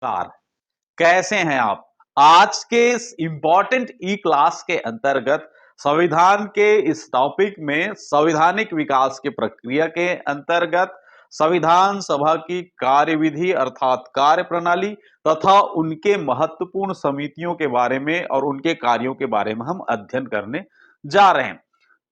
नमस्कार। कैसे हैं आप? आज के इस इम्पोर्टेंट ई क्लास के अंतर्गत संविधान के इस टॉपिक में संवैधानिक विकास की प्रक्रिया के अंतर्गत संविधान सभा की कार्यविधि अर्थात कार्य प्रणाली तथा उनके महत्वपूर्ण समितियों के बारे में और उनके कार्यों के बारे में हम अध्ययन करने जा रहे हैं।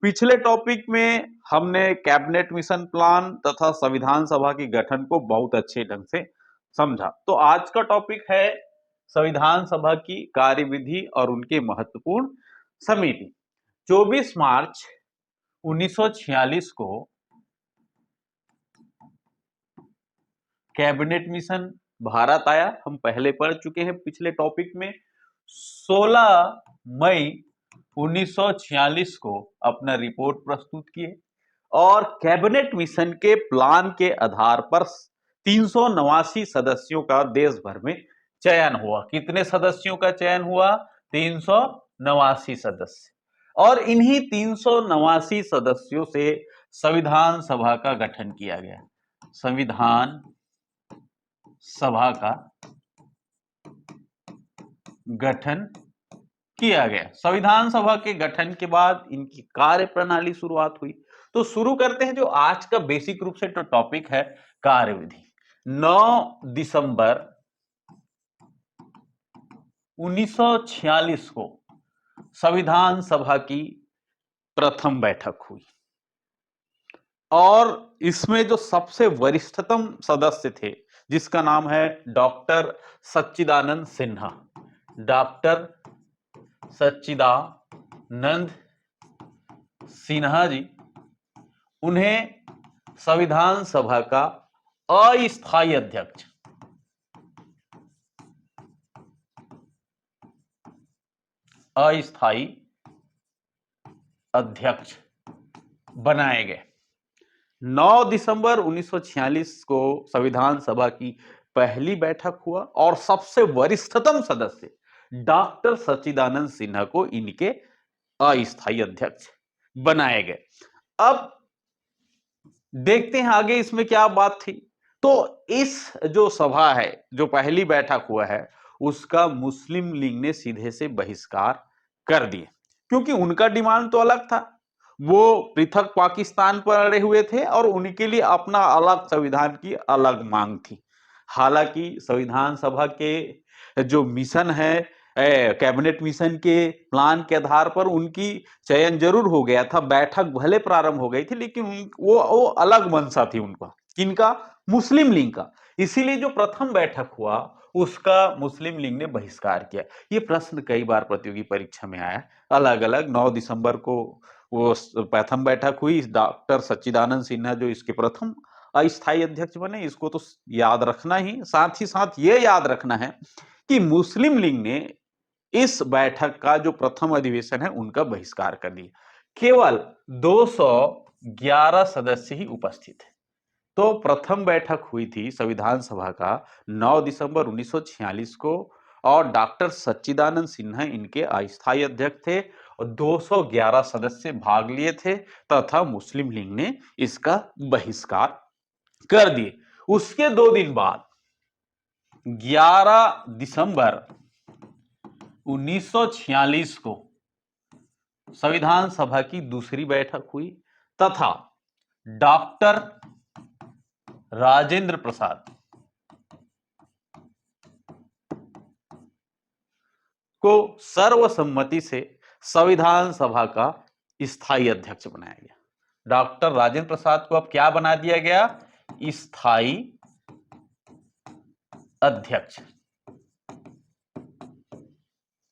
पिछले टॉपिक में हमने कैबिनेट मिशन प्लान तथा संविधान सभा के गठन को बहुत अच्छे ढंग से समझा। तो आज का टॉपिक है संविधान सभा की कार्यविधि और उनके महत्वपूर्ण समिति। 24 मार्च 1946 को कैबिनेट मिशन भारत आया। हम पहले पढ़ चुके हैं पिछले टॉपिक में। 16 मई 1946 को अपना रिपोर्ट प्रस्तुत किए और कैबिनेट मिशन के प्लान के आधार पर 389 सदस्यों का देश भर में चयन हुआ। कितने सदस्यों का चयन हुआ? 389 सदस्य। और इन्हीं 389 सदस्यों से संविधान सभा का गठन किया गया। संविधान सभा का गठन किया गया। संविधान सभा के गठन के बाद इनकी कार्य प्रणाली शुरुआत हुई। तो शुरू करते हैं जो आज का बेसिक रूप से तो टॉपिक है कार्यविधि। 9 दिसंबर 1946 को संविधान सभा की प्रथम बैठक हुई और इसमें जो सबसे वरिष्ठतम सदस्य थे जिसका नाम है डॉक्टर सच्चिदानंद सिन्हा। डॉक्टर सच्चिदानंद सिन्हा जी, उन्हें संविधान सभा का अस्थायी अध्यक्ष बनाए गए। 9 दिसंबर 1946 को संविधान सभा की पहली बैठक हुआ और सबसे वरिष्ठतम सदस्य डॉक्टर सच्चिदानंद सिन्हा को इनके अस्थायी अध्यक्ष बनाए गए। अब देखते हैं आगे इसमें क्या बात थी। तो इस जो सभा है, जो पहली बैठक हुआ है, उसका मुस्लिम लीग ने सीधे से बहिष्कार कर दिया क्योंकि उनका डिमांड तो अलग था। वो पृथक पाकिस्तान पर अड़े हुए थे और उनके लिए अपना अलग संविधान की अलग मांग थी। हालांकि संविधान सभा के जो मिशन है, कैबिनेट मिशन के प्लान के आधार पर उनकी चयन जरूर हो गया था, बैठक भले प्रारंभ हो गई थी, लेकिन वो अलग मंशा थी उनका। किनका? मुस्लिम लीग का। इसीलिए जो प्रथम बैठक हुआ उसका मुस्लिम लीग ने बहिष्कार किया। ये प्रश्न कई बार प्रतियोगी परीक्षा में आया। अलग अलग 9 दिसंबर को वो प्रथम बैठक हुई। डॉक्टर सच्चिदानंद सिन्हा जो इसके प्रथम अस्थायी अध्यक्ष बने, इसको तो याद रखना ही। साथ ही साथ ये याद रखना है कि मुस्लिम लीग ने इस बैठक का जो प्रथम अधिवेशन है उनका बहिष्कार कर दिया। केवल 211 सदस्य ही उपस्थित थे। तो प्रथम बैठक हुई थी संविधान सभा का 9 दिसंबर 1946 को और डॉक्टर सच्चिदानंद सिन्हा इनके अस्थायी अध्यक्ष थे और 211 सदस्य भाग लिए थे तथा मुस्लिम लीग ने इसका बहिष्कार कर दिए। उसके 2 दिन बाद 11 दिसंबर 1946 को संविधान सभा की दूसरी बैठक हुई तथा डॉक्टर राजेंद्र प्रसाद को सर्वसम्मति से संविधान सभा का स्थायी अध्यक्ष बनाया गया। डॉक्टर राजेंद्र प्रसाद को अब क्या बना दिया गया? स्थायी अध्यक्ष।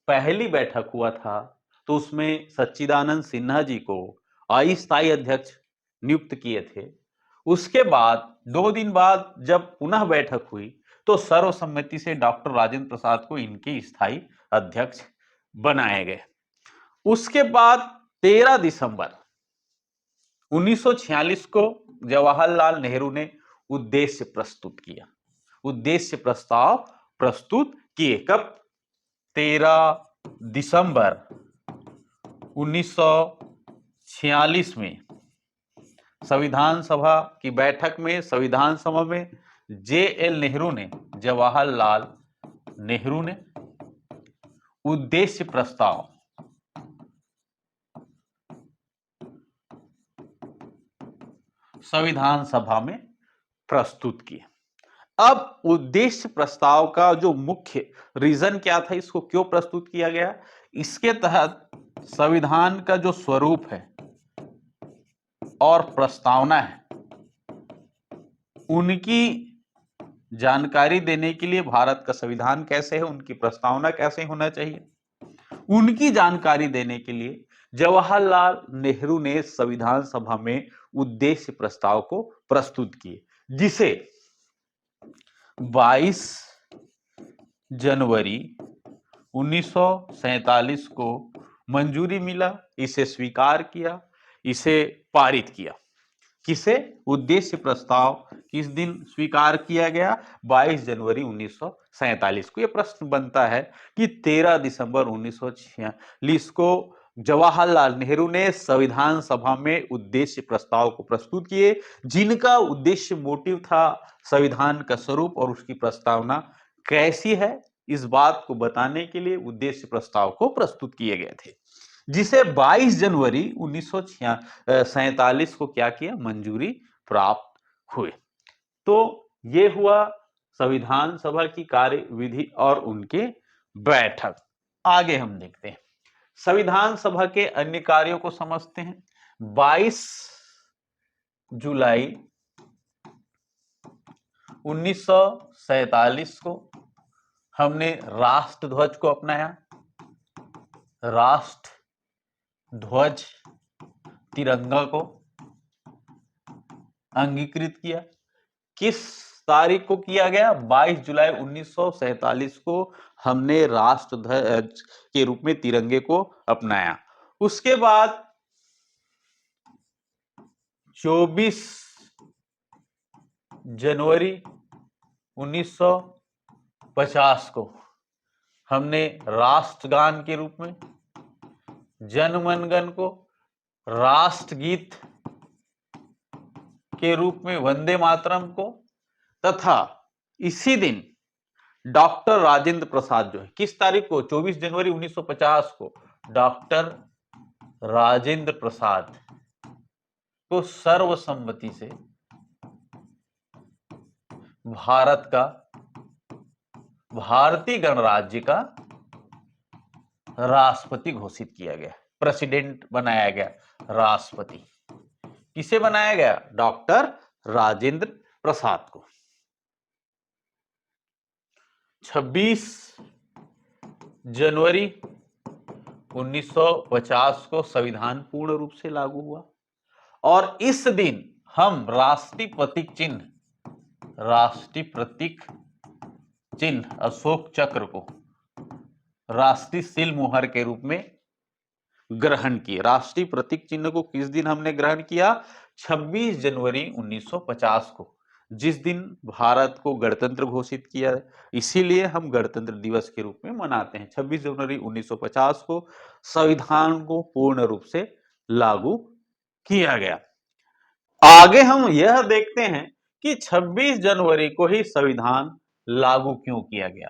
पहली बैठक हुआ था तो उसमें सच्चिदानंद सिन्हा जी को अस्थायी अध्यक्ष नियुक्त किए थे। उसके बाद 2 दिन बाद जब पुनः बैठक हुई तो सर्वसम्मति से डॉक्टर राजेंद्र प्रसाद को इनके स्थायी अध्यक्ष बनाए गए। उसके बाद 13 दिसंबर 1946 को जवाहरलाल नेहरू ने उद्देश्य प्रस्तुत किया। उद्देश्य प्रस्ताव प्रस्तुत किए कब? 13 दिसंबर 1946 में संविधान सभा की बैठक में। संविधान सभा में जे.एल. नेहरू ने जवाहरलाल नेहरू ने उद्देश्य प्रस्ताव संविधान सभा में प्रस्तुत किए। अब उद्देश्य प्रस्ताव का जो मुख्य रीजन क्या था, इसको क्यों प्रस्तुत किया गया, इसके तहत संविधान का जो स्वरूप है और प्रस्तावना है उनकी जानकारी देने के लिए, भारत का संविधान कैसे है, उनकी प्रस्तावना कैसे होना चाहिए, उनकी जानकारी देने के लिए जवाहरलाल नेहरू ने संविधान सभा में उद्देश्य प्रस्ताव को प्रस्तुत किए, जिसे 22 जनवरी 1947 को मंजूरी मिला, इसे स्वीकार किया, इसे पारित किया। किसे? उद्देश्य प्रस्ताव किस दिन स्वीकार किया गया? 22 जनवरी 1947 को। यह प्रश्न बनता है कि 13 दिसंबर 1946 को जवाहरलाल नेहरू ने संविधान सभा में उद्देश्य प्रस्ताव को प्रस्तुत किए, जिनका उद्देश्य मोटिव था संविधान का स्वरूप और उसकी प्रस्तावना कैसी है, इस बात को बताने के लिए उद्देश्य प्रस्ताव को प्रस्तुत किए गए थे, जिसे 22 जनवरी 1947 को क्या किया? मंजूरी प्राप्त हुए। तो ये हुआ संविधान सभा की कार्यविधि और उनके बैठक। आगे हम देखते हैं, संविधान सभा के अन्य कार्यों को समझते हैं। 22 जुलाई 1947 को हमने राष्ट्र ध्वज को अपनाया, राष्ट्र ध्वज तिरंगा को अंगीकृत किया। किस तारीख को किया गया? 22 जुलाई 1947 को हमने राष्ट्र ध्वज के रूप में तिरंगे को अपनाया। उसके बाद 24 जनवरी 1950 को हमने राष्ट्रगान के रूप में जनगण मन को, राष्ट्रगीत के रूप में वंदे मातरम को, तथा इसी दिन डॉक्टर राजेंद्र प्रसाद जो है, किस तारीख को? 24 जनवरी 1950 को डॉक्टर राजेंद्र प्रसाद को सर्वसम्मति से भारत का, भारतीय गणराज्य का राष्ट्रपति घोषित किया गया, प्रेसिडेंट बनाया गया, राष्ट्रपति। किसे बनाया गया? डॉक्टर राजेंद्र प्रसाद को। 26 जनवरी 1950 को संविधान पूर्ण रूप से लागू हुआ और इस दिन हम राष्ट्रीय प्रतीक चिन्ह अशोक चक्र को राष्ट्रीय सील मुहर के रूप में ग्रहण किए। राष्ट्रीय प्रतीक चिन्ह को किस दिन हमने ग्रहण किया? 26 जनवरी 1950 को, जिस दिन भारत को गणतंत्र घोषित किया, इसीलिए हम गणतंत्र दिवस के रूप में मनाते हैं। 26 जनवरी 1950 को संविधान को पूर्ण रूप से लागू किया गया। आगे हम यह देखते हैं कि 26 जनवरी को ही संविधान लागू क्यों किया गया,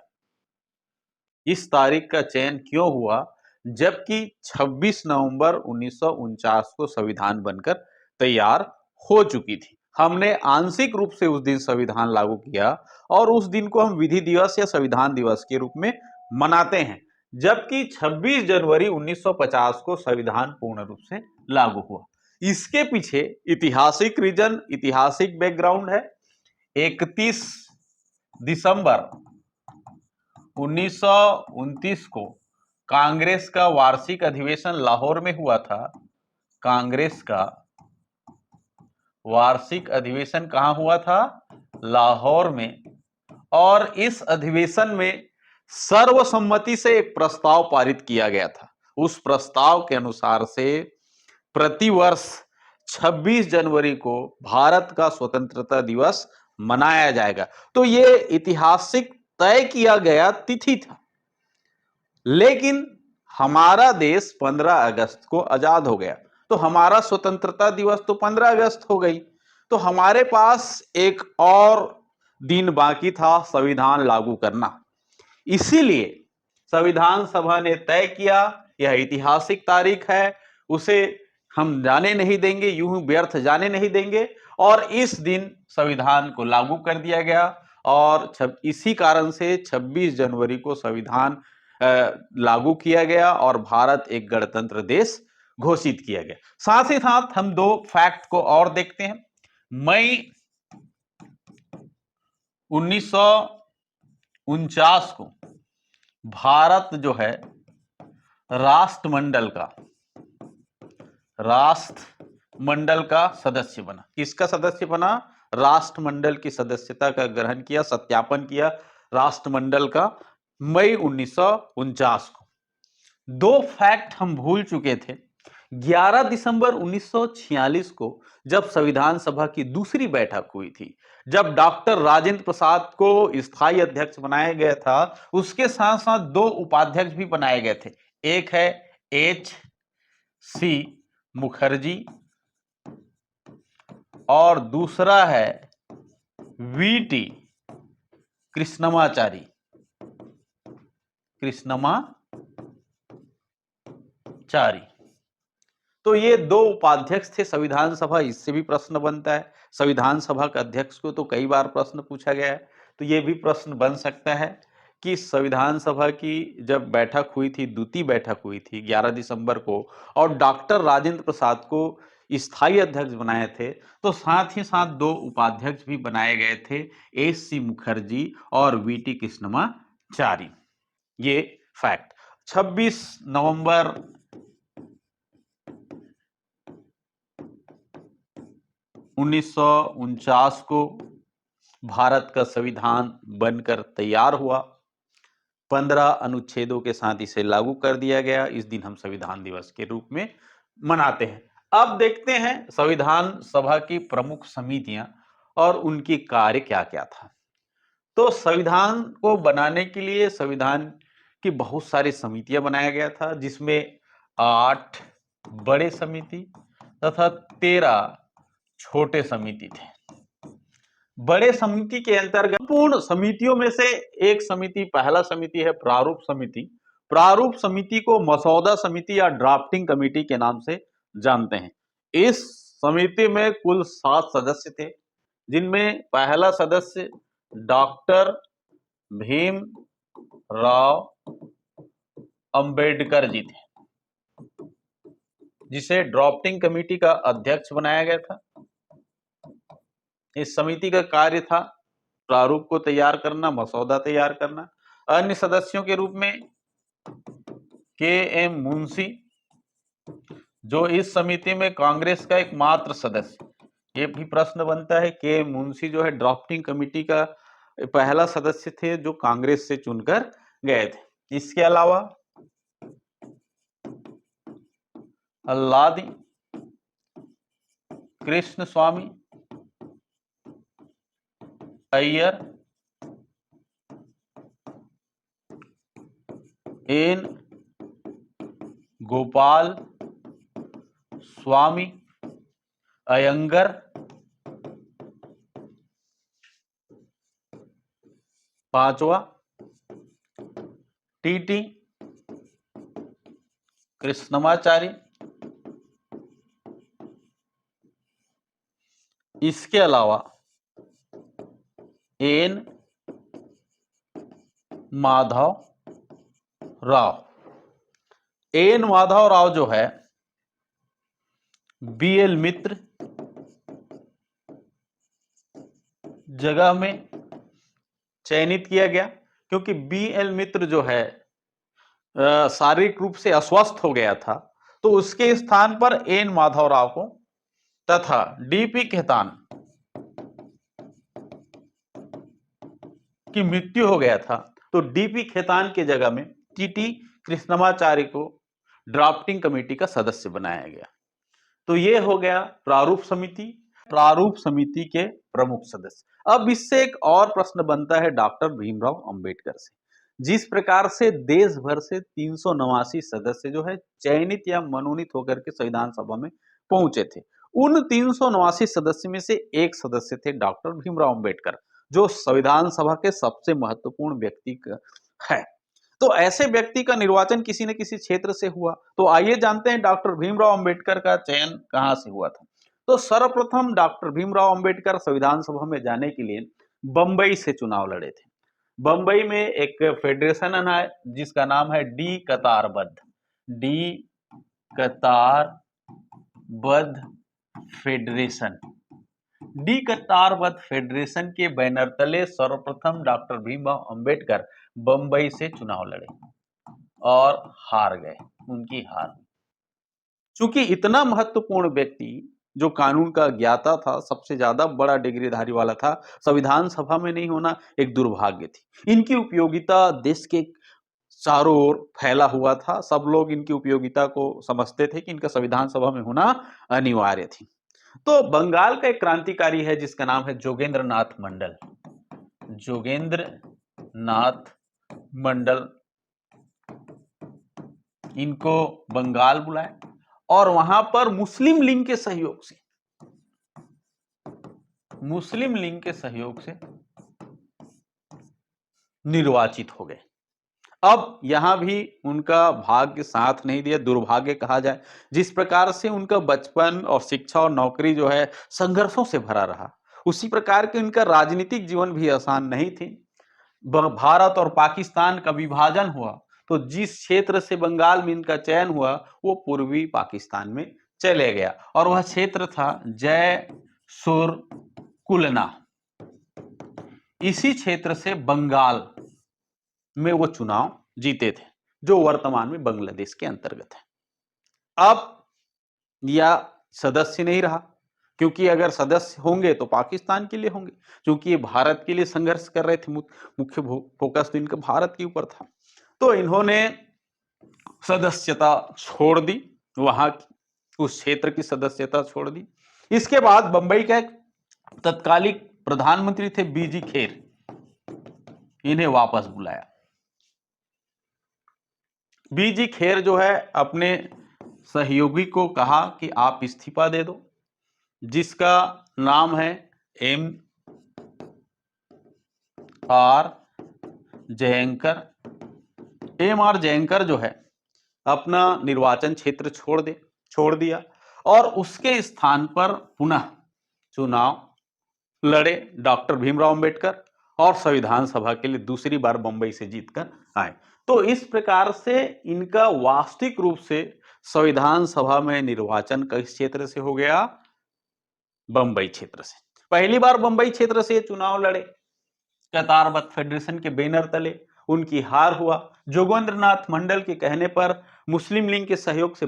इस तारीख का चयन क्यों हुआ, जबकि 26 नवंबर 1949 को संविधान बनकर तैयार हो चुकी थी। हमने आंशिक रूप से उस दिन संविधान लागू किया और उस दिन को हम विधि दिवस या संविधान दिवस के रूप में मनाते हैं, जबकि 26 जनवरी 1950 को संविधान पूर्ण रूप से लागू हुआ। इसके पीछे ऐतिहासिक रीजन, ऐतिहासिक बैकग्राउंड है। 31 दिसंबर 1929 को कांग्रेस का वार्षिक अधिवेशन लाहौर में हुआ था। कांग्रेस का वार्षिक अधिवेशन कहां हुआ था? लाहौर में। और इस अधिवेशन में सर्वसम्मति से एक प्रस्ताव पारित किया गया था। उस प्रस्ताव के अनुसार से प्रतिवर्ष 26 जनवरी को भारत का स्वतंत्रता दिवस मनाया जाएगा। तो यह ऐतिहासिक तय किया गया तिथि था, लेकिन हमारा देश 15 अगस्त को आजाद हो गया, तो हमारा स्वतंत्रता दिवस तो 15 अगस्त हो गई। तो हमारे पास एक और दिन बाकी था संविधान लागू करना। इसीलिए संविधान सभा ने तय किया, यह ऐतिहासिक तारीख है, उसे हम जाने नहीं देंगे, यूं ही व्यर्थ जाने नहीं देंगे। और इस दिन संविधान को लागू कर दिया गया और इसी कारण से 26 जनवरी को संविधान लागू किया गया और भारत एक गणतंत्र देश घोषित किया गया। साथ ही साथ हम दो फैक्ट को और देखते हैं। मई 1949 को भारत जो है राष्ट्रमंडल का सदस्य बना। किसका सदस्य बना? राष्ट्रमंडल की सदस्यता का ग्रहण किया, सत्यापन किया राष्ट्रमंडल का मई 1949 को। दो फैक्ट हम भूल चुके थे। 11 दिसंबर 1946 को जब संविधान सभा की दूसरी बैठक हुई थी, जब डॉक्टर राजेंद्र प्रसाद को स्थायी अध्यक्ष बनाया गया था, उसके साथ साथ दो उपाध्यक्ष भी बनाए गए थे। एक है H.C. मुखर्जी और दूसरा है V.T. कृष्णमाचारी। तो ये दो उपाध्यक्ष थे संविधान सभा। इससे भी प्रश्न बनता है, संविधान सभा के अध्यक्ष को तो कई बार प्रश्न पूछा गया है, तो ये भी प्रश्न बन सकता है कि संविधान सभा की जब बैठक हुई थी, द्वितीय बैठक हुई थी 11 दिसंबर को, और डॉक्टर राजेंद्र प्रसाद को स्थायी अध्यक्ष बनाए थे, तो साथ ही साथ दो उपाध्यक्ष भी बनाए गए थे, H.C. मुखर्जी और V.T. कृष्णमाचारी। ये फैक्ट। 26 नवंबर 1949 को भारत का संविधान बनकर तैयार हुआ। 15 अनुच्छेदों के साथ इसे लागू कर दिया गया। इस दिन हम संविधान दिवस के रूप में मनाते हैं। अब देखते हैं संविधान सभा की प्रमुख समितियां और उनकी कार्य क्या क्या था। तो संविधान को बनाने के लिए संविधान की बहुत सारी समितियां बनाया गया था, जिसमें 8 बड़े समिति तथा 13 छोटे समिति थे। बड़े समिति के अंतर्गत पूर्ण समितियों में से एक समिति, पहला समिति है प्रारूप समिति। प्रारूप समिति को मसौदा समिति या ड्राफ्टिंग कमेटी के नाम से जानते हैं। इस समिति में कुल 7 सदस्य थे, जिनमें पहला सदस्य डॉक्टर भीमराव अंबेडकर जी थे, जिसे ड्राफ्टिंग कमेटी का अध्यक्ष बनाया गया था। इस समिति का कार्य था प्रारूप को तैयार करना, मसौदा तैयार करना। अन्य सदस्यों के रूप में K.M. मुंशी, जो इस समिति में कांग्रेस का एकमात्र सदस्य। ये भी प्रश्न बनता है, K.M. मुंशी जो है ड्राफ्टिंग कमेटी का पहला सदस्य थे जो कांग्रेस से चुनकर गए थे। इसके अलावा अल्लादी कृष्ण स्वामी अय्यर, एन गोपाल स्वामी अयंगर, पांचवा T.T. कृष्णमाचारी। इसके अलावा एन माधव राव। एन माधव राव जो है B.L. मित्र जगह में चयनित किया गया, क्योंकि B.L. मित्र जो है शारीरिक रूप से अस्वस्थ हो गया था, तो उसके स्थान पर एन माधव राव को, तथा D.P. खेतान की मृत्यु हो गया था, तो D.P. खेतान के जगह में T.T. कृष्णमाचारी को ड्राफ्टिंग कमेटी का सदस्य बनाया गया। तो ये हो गया प्रारूप समिति, प्रारूप समिति के प्रमुख सदस्य। अब इससे एक और प्रश्न बनता है डॉक्टर भीमराव अंबेडकर से। जिस प्रकार से देश भर से 389 सदस्य जो है चयनित या मनोनीत होकर के संविधान सभा में पहुंचे थे, उन 389 सदस्य में से एक सदस्य थे डॉक्टर भीमराव अंबेडकर, जो संविधान सभा के सबसे महत्वपूर्ण व्यक्ति है। तो ऐसे व्यक्ति का निर्वाचन किसी न किसी क्षेत्र से हुआ। तो आइए जानते हैं डॉक्टर भीमराव अंबेडकर का चयन कहाँ से हुआ था। तो सर्वप्रथम डॉक्टर भीमराव अंबेडकर संविधान सभा में जाने के लिए बंबई से चुनाव लड़े थे। बंबई में एक फेडरेशन है जिसका नाम है डी कतारबद्ध, डी कतारबद्ध फेडरेशन। डी कतारबद्ध फेडरेशन के बैनर तले सर्वप्रथम डॉक्टर भीमराव अंबेडकर बंबई से चुनाव लड़े और हार गए, उनकी हार। चूंकि इतना महत्वपूर्ण व्यक्ति जो कानून का ज्ञाता था, सबसे ज्यादा बड़ा डिग्रीधारी वाला था, संविधान सभा में नहीं होना एक दुर्भाग्य थी। इनकी उपयोगिता देश के चारों ओर फैला हुआ था। सब लोग इनकी उपयोगिता को समझते थे कि इनका संविधान सभा में होना अनिवार्य थी। तो बंगाल का एक क्रांतिकारी है जिसका नाम है जोगेंद्र नाथ मंडल। जोगेंद्र नाथ मंडल, इनको बंगाल बुलाया और वहां पर मुस्लिम लीग के सहयोग से, मुस्लिम लीग के सहयोग से निर्वाचित हो गए। अब यहां भी उनका भाग्य साथ नहीं दिया, दुर्भाग्य कहा जाए। जिस प्रकार से उनका बचपन और शिक्षा और नौकरी जो है संघर्षों से भरा रहा, उसी प्रकार के उनका राजनीतिक जीवन भी आसान नहीं थी। भारत और पाकिस्तान का विभाजन हुआ तो जिस क्षेत्र से बंगाल में इनका चयन हुआ वो पूर्वी पाकिस्तान में चले गया और वह क्षेत्र था जय सुर कुलना। इसी क्षेत्र से बंगाल में वो चुनाव जीते थे जो वर्तमान में बांग्लादेश के अंतर्गत है। अब यह सदस्य नहीं रहा क्योंकि अगर सदस्य होंगे तो पाकिस्तान के लिए होंगे, क्योंकि ये भारत के लिए संघर्ष कर रहे थे। मुख्य फोकस तो इनका भारत के ऊपर था। तो इन्होंने सदस्यता छोड़ दी, वहां की उस क्षेत्र की सदस्यता छोड़ दी। इसके बाद बंबई का एक तत्कालिक प्रधानमंत्री थे बीजी खेर, इन्हें वापस बुलाया। बीजी खेर जो है अपने सहयोगी को कहा कि आप इस्तीफा दे दो, जिसका नाम है M R Jayankar. M R Jayankar जो है अपना निर्वाचन क्षेत्र छोड़ दिया और उसके स्थान पर पुनः चुनाव लड़े डॉक्टर भीमराव अंबेडकर और संविधान सभा के लिए दूसरी बार बंबई से जीतकर आए। तो इस प्रकार से इनका वास्तविक रूप से संविधान सभा में निर्वाचन किस क्षेत्र से हो गया? बंबई क्षेत्र से। पहली बार बंबई क्षेत्र से चुनाव लड़े कतारबद्ध फेडरेशन के बैनर तले, उनकी हार हुआ। जोगेंद्र नाथ मंडल के कहने पर मुस्लिम लीग के सहयोग से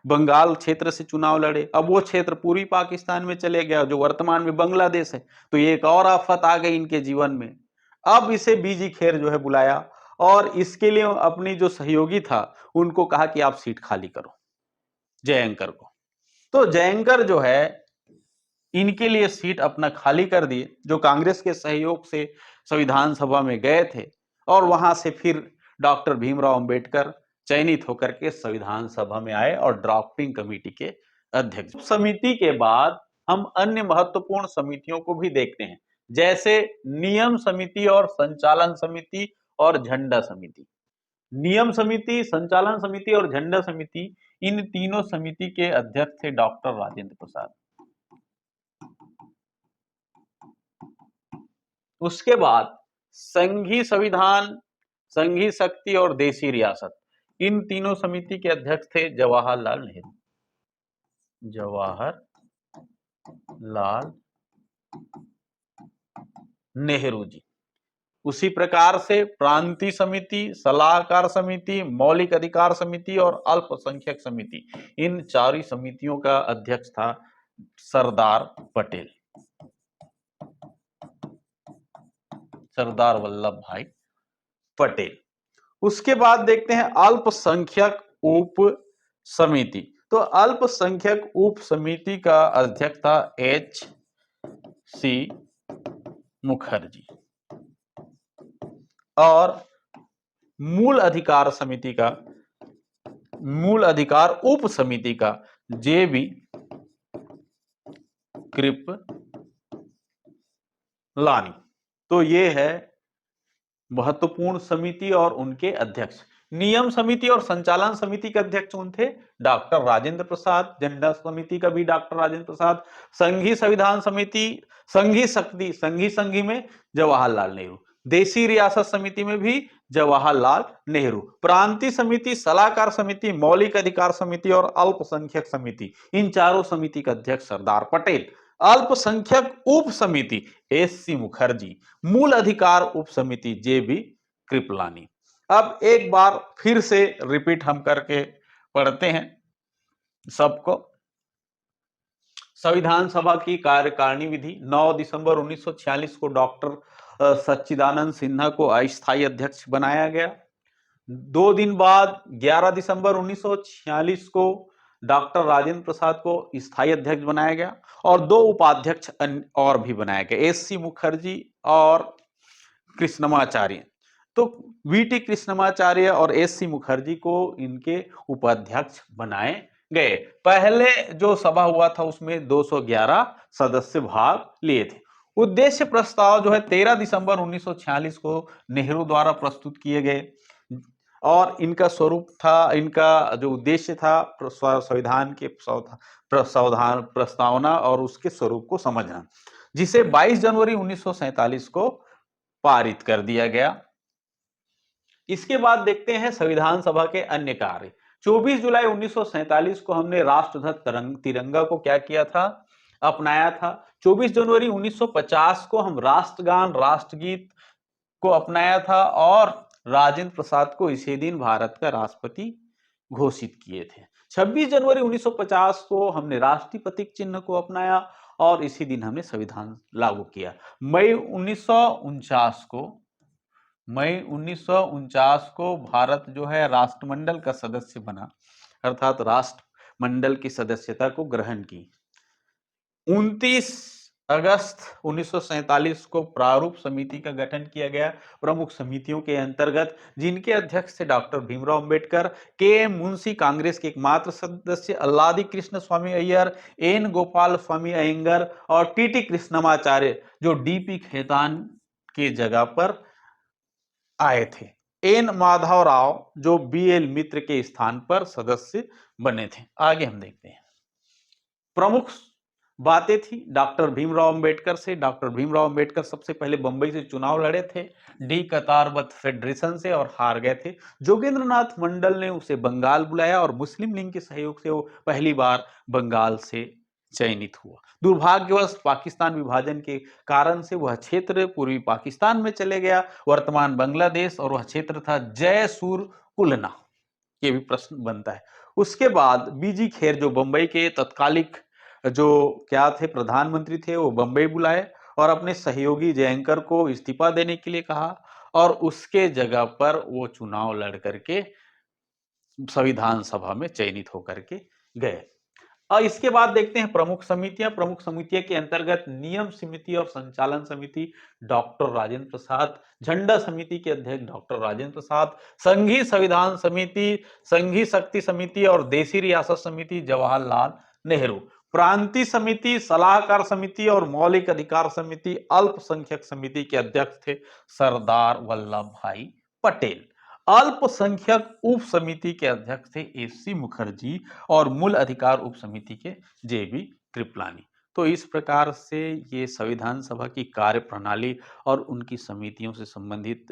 बंगाल क्षेत्र से चुनाव लड़े। अब वो क्षेत्र पूर्वी पाकिस्तान में चले गया जो वर्तमान में बांग्लादेश है। तो ये एक और आफत आ गई इनके जीवन में। अब इसे बीजी खेर जो है बुलाया और इसके लिए अपनी जो सहयोगी था उनको कहा कि आप सीट खाली करो, जयंकर को। तो जयंकर जो है इनके लिए सीट अपना खाली कर दिए, जो कांग्रेस के सहयोग से संविधान सभा में गए थे और वहां से फिर डॉक्टर भीमराव अंबेडकर चयनित होकर के संविधान सभा में आए और ड्राफ्टिंग कमेटी के अध्यक्ष। समिति के बाद हम अन्य महत्वपूर्ण समितियों को भी देखते हैं, जैसे नियम समिति और संचालन समिति और झंडा समिति। नियम समिति, संचालन समिति और झंडा समिति, इन तीनों समिति के अध्यक्ष थे डॉक्टर राजेंद्र प्रसाद। उसके बाद संघीय संविधान, संघीय शक्ति और देशी रियासत, इन तीनों समिति के अध्यक्ष थे जवाहरलाल नेहरू। जवाहरलाल नेहरू जी। उसी प्रकार से प्रांतीय समिति, सलाहकार समिति, मौलिक अधिकार समिति और अल्पसंख्यक समिति, इन चारों समितियों का अध्यक्ष था सरदार पटेल, सरदार वल्लभ भाई पटेल। उसके बाद देखते हैं अल्पसंख्यक उप समिति। तो अल्पसंख्यक उप समिति का अध्यक्ष था एच सी मुखर्जी और मूल अधिकार समिति का, मूल अधिकार उप समिति का जे बी कृपलानी। तो ये है महत्वपूर्ण समिति और उनके अध्यक्ष। नियम समिति और संचालन समिति के अध्यक्ष कौन थे? डॉक्टर राजेंद्र प्रसाद। झंडा समिति का भी डॉक्टर राजेंद्र प्रसाद। संघीय संविधान समिति, संघी में जवाहरलाल नेहरू। देशी रियासत समिति में भी जवाहरलाल नेहरू। प्रांतीय समिति, सलाहकार समिति, मौलिक अधिकार समिति और अल्पसंख्यक समिति, इन चारों समिति का अध्यक्ष सरदार पटेल। अल्पसंख्यक उप समिति एस.सी. मुखर्जी। मूल अधिकार उप समिति जे.बी. कृपलानी। अब एक बार फिर से रिपीट हम करके पढ़ते हैं सबको। संविधान सभा की कार्यकारिणी विधि। 9 दिसंबर 1946 को डॉक्टर सच्चिदानंद सिन्हा को अस्थायी अध्यक्ष बनाया गया। 2 दिन बाद 11 दिसंबर 1946 को डॉक्टर राजेंद्र प्रसाद को स्थायी अध्यक्ष बनाया गया और 2 उपाध्यक्ष और भी बनाए गए, एस.सी. मुखर्जी और कृष्णमाचार्य। तो वी.टी. कृष्णमाचार्य और एस.सी. मुखर्जी को इनके उपाध्यक्ष बनाए गए। पहले जो सभा हुआ था उसमें 211 सदस्य भाग लिए थे। उद्देश्य प्रस्ताव जो है 13 दिसंबर 1946 को नेहरू द्वारा प्रस्तुत किए गए और इनका स्वरूप था, इनका जो उद्देश्य था संविधान के प्रस्तावना और उसके स्वरूप को समझना, जिसे 22 जनवरी 1947 को पारित कर दिया गया। इसके बाद देखते हैं संविधान सभा के अन्य कार्य। 24 जुलाई 1947 को हमने राष्ट्रध्वज तिरंगा को क्या किया था? अपनाया था। 24 जनवरी 1950 को हम राष्ट्रगान, राष्ट्रगीत को अपनाया था और राजेंद्र प्रसाद को इसी दिन भारत का राष्ट्रपति घोषित किए थे। 26 जनवरी 1950 को हमने राष्ट्रीय प्रतीक चिन्ह को अपनाया और इसी दिन हमने संविधान लागू किया। मई 1949 को भारत जो है राष्ट्रमंडल का सदस्य बना, अर्थात राष्ट्रमंडल की सदस्यता को ग्रहण की। 29 अगस्त 1947 को प्रारूप समिति का गठन किया गया। प्रमुख समितियों के अंतर्गत जिनके अध्यक्ष थे डॉक्टर भीमराव अंबेडकर, के.एम. मुंशी कांग्रेस के एकमात्र सदस्य, अल्लादी कृष्ण स्वामी अय्यर, एन. गोपाल स्वामी अयंगर और टी.टी. कृष्णमाचार्य जो डी.पी. खेतान के जगह पर आए थे। एन. माधव राव जो बी.एल. मित्र के स्थान पर सदस्य बने थे। आगे हम देखते हैं। प्रमुख बातें थी डॉक्टर भीमराव अंबेडकर से। डॉक्टर भीमराव अंबेडकर सबसे पहले बंबई से चुनाव लड़े थे डी कतारबद्ध फेडरेशन से और हार गए थे। जोगेंद्रनाथ मंडल ने उसे बंगाल बुलाया और मुस्लिम लीग के सहयोग से वो पहली बार बंगाल से चयनित हुआ। दुर्भाग्यवश पाकिस्तान विभाजन के कारण से वह क्षेत्र पूर्वी पाकिस्तान में चले गया, वर्तमान बांग्लादेश, और वह क्षेत्र था जयसूर कुलना। ये भी प्रश्न बनता है। उसके बाद बीजी खेर जो बंबई के तत्कालिक जो क्या थे प्रधानमंत्री थे, वो बंबई बुलाए और अपने सहयोगी जयंकर को इस्तीफा देने के लिए कहा और उसके जगह पर वो चुनाव लड़ करके संविधान सभा में चयनित होकर के गए। और इसके बाद देखते हैं प्रमुख समितियां। प्रमुख समितियों के अंतर्गत नियम समिति और संचालन समिति डॉक्टर राजेंद्र प्रसाद, झंडा समिति के अध्यक्ष डॉक्टर राजेंद्र प्रसाद, संघीय संविधान समिति, संघीय शक्ति समिति और देशी रियासत समिति जवाहरलाल नेहरू, प्रांतीय समिति, सलाहकार समिति और मौलिक अधिकार समिति, अल्पसंख्यक समिति के अध्यक्ष थे सरदार वल्लभ भाई पटेल। अल्पसंख्यक उप समिति के अध्यक्ष थे एस.सी. मुखर्जी और मूल अधिकार उप समिति के जे.बी. कृपलानी। तो इस प्रकार से ये संविधान सभा की कार्य प्रणाली और उनकी समितियों से संबंधित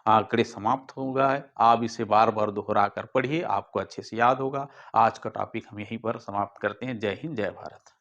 आंकड़े समाप्त हो गया है। आप इसे बार बार दोहरा कर पढ़िए, आपको अच्छे से याद होगा। आज का टॉपिक हम यहीं पर समाप्त करते हैं। जय हिंद, जय भारत।